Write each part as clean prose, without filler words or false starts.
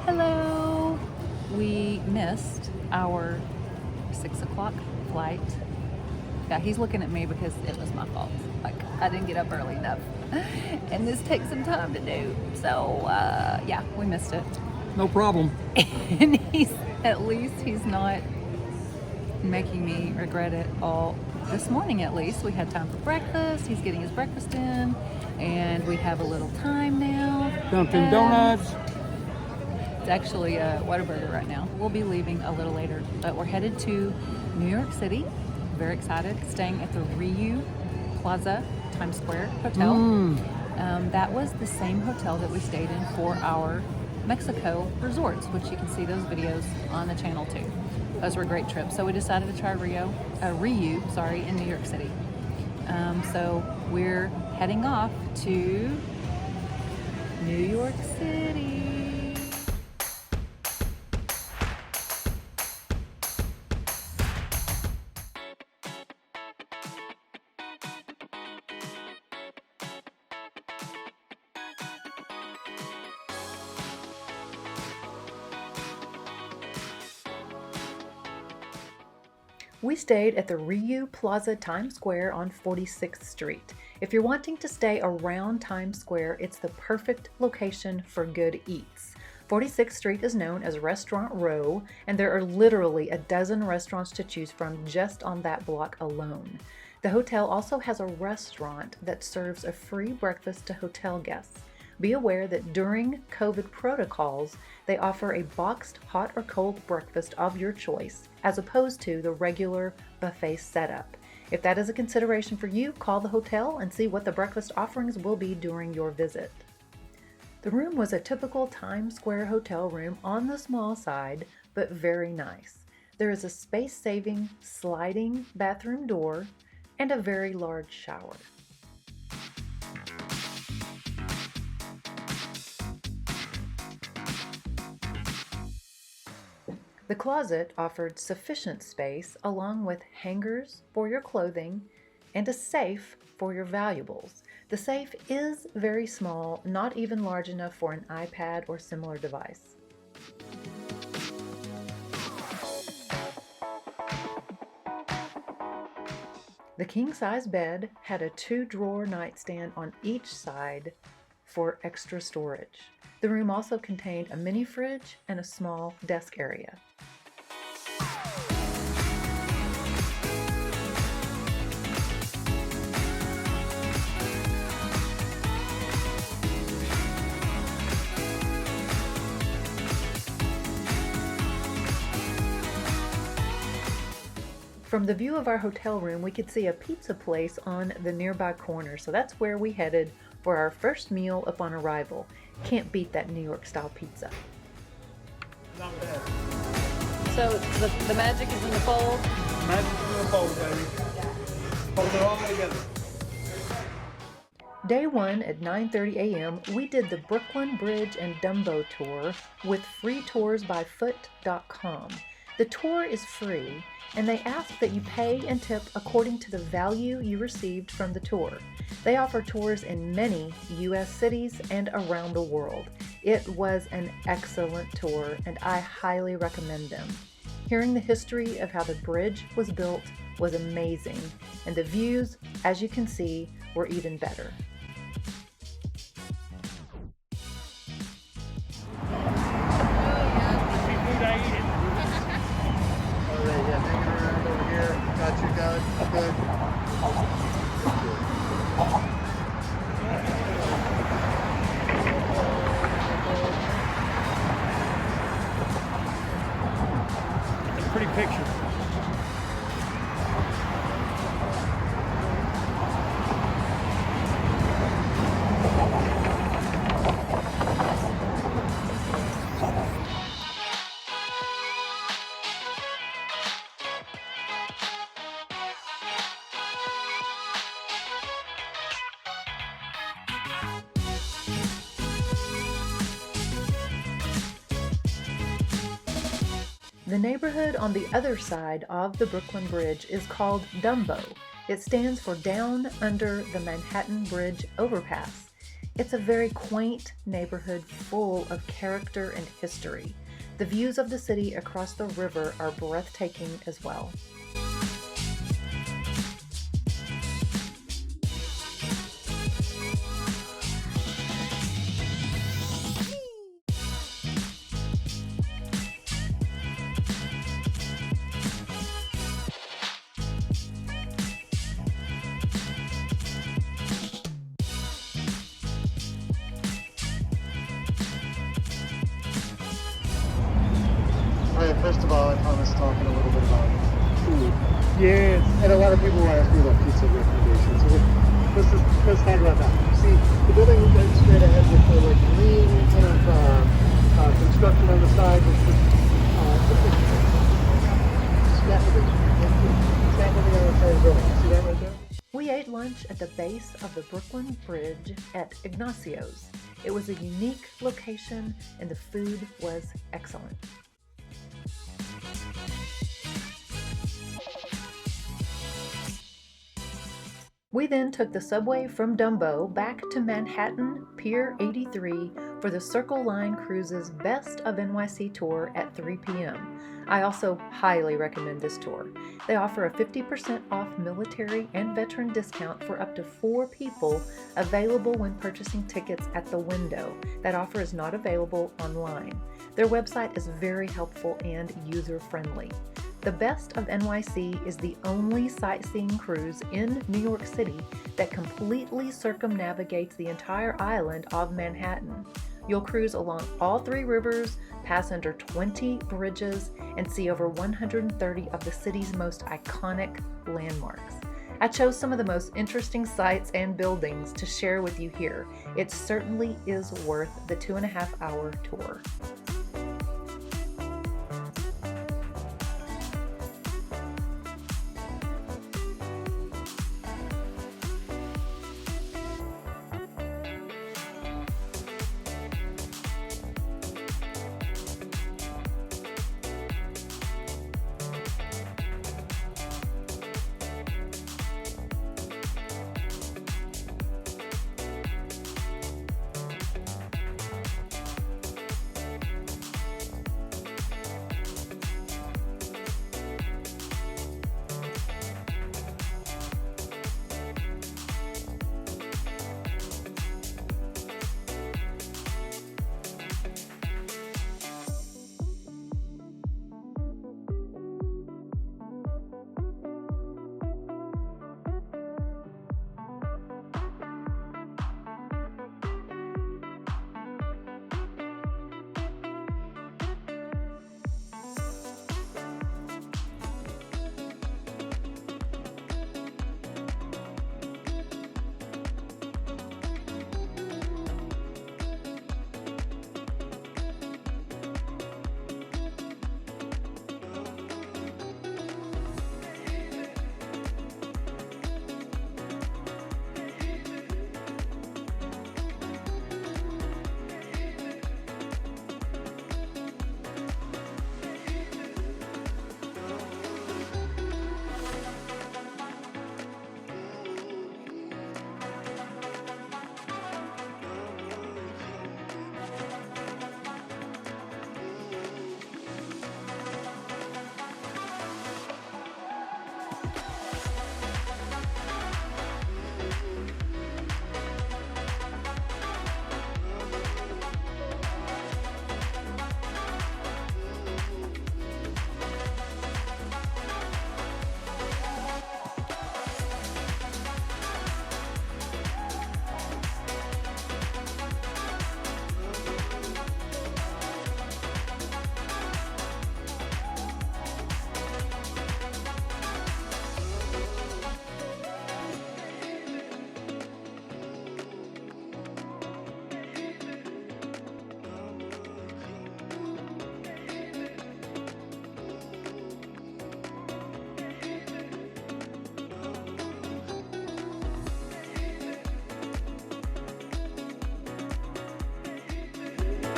Hello! We missed our 6 o'clock flight. Yeah, he's looking at me because it was my fault. Like, I didn't get up early enough. And this takes some time to do. So, yeah, we missed it. No problem. And at least he's not making me regret it all. This morning, at least, we had time for breakfast. He's getting his breakfast in. And we have a little time now. Dunkin' Donuts. It's actually Whataburger right now. We'll be leaving a little later, but we're headed to New York City. Very excited. Staying at the Ryu Plaza Times Square Hotel. That was the same hotel that we stayed in for our Mexico resorts, which you can see those videos on the channel too. Those were great trips. So we decided to try Ryu in New York City. So we're heading off to New York City. We stayed at the Ryu Plaza Times Square on 46th Street. If you're wanting to stay around Times Square, it's the perfect location for good eats. 46th Street is known as Restaurant Row, and there are literally a dozen restaurants to choose from just on that block alone. The hotel also has a restaurant that serves a free breakfast to hotel guests. Be aware that during COVID protocols, they offer a boxed hot or cold breakfast of your choice, as opposed to the regular buffet setup. If that is a consideration for you, call the hotel and see what the breakfast offerings will be during your visit. The room was a typical Times Square hotel room on the small side, but very nice. There is a space-saving sliding bathroom door and a very large shower. The closet offered sufficient space along with hangers for your clothing and a safe for your valuables. The safe is very small, not even large enough for an iPad or similar device. The king-size bed had a 2-drawer nightstand on each side for extra storage. The room also contained a mini fridge and a small desk area. From the view of our hotel room, we could see a pizza place on the nearby corner, so that's where we headed for our first meal upon arrival. Can't beat that New York style pizza. Not bad. So the magic is in the fold? Magic in the fold, baby. Hold it all together. Day 1 at 9:30 a.m., we did the Brooklyn Bridge and Dumbo tour with freetoursbyfoot.com. The tour is free, and they ask that you pay and tip according to the value you received from the tour. They offer tours in many U.S. cities and around the world. It was an excellent tour, and I highly recommend them. Hearing the history of how the bridge was built was amazing, and the views, as you can see, were even better. Got you, good. It's a pretty picture. The neighborhood on the other side of the Brooklyn Bridge is called Dumbo. It stands for Down Under the Manhattan Bridge Overpass. It's a very quaint neighborhood full of character and history. The views of the city across the river are breathtaking as well. Alright, first of all, I promised talking a little bit about food. Yes. And a lot of people ask me about pizza recommendations. So let's talk about that. See, the building went straight ahead with the like green kind of construction on the side with the scaffolding on the side of the building. See that right there? We ate lunch at the base of the Brooklyn Bridge at Ignacio's. It was a unique location and the food was excellent. We then took the subway from Dumbo back to Manhattan, Pier 83 for the Circle Line Cruise's Best of NYC tour at 3 p.m. I also highly recommend this tour. They offer a 50% off military and veteran discount for up to 4 people available when purchasing tickets at the window. That offer is not available online. Their website is very helpful and user-friendly. The Best of NYC is the only sightseeing cruise in New York City that completely circumnavigates the entire island of Manhattan. You'll cruise along all 3 rivers, pass under 20 bridges, and see over 130 of the city's most iconic landmarks. I chose some of the most interesting sites and buildings to share with you here. It certainly is worth the 2.5-hour tour.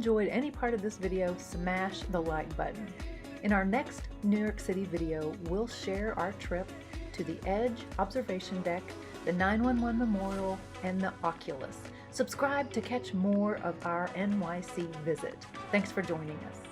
enjoyed any part of this video, smash the like button. In our next New York City video, we'll share our trip to the Edge Observation Deck, the 911 Memorial, and the Oculus. Subscribe to catch more of our NYC visit. Thanks for joining us.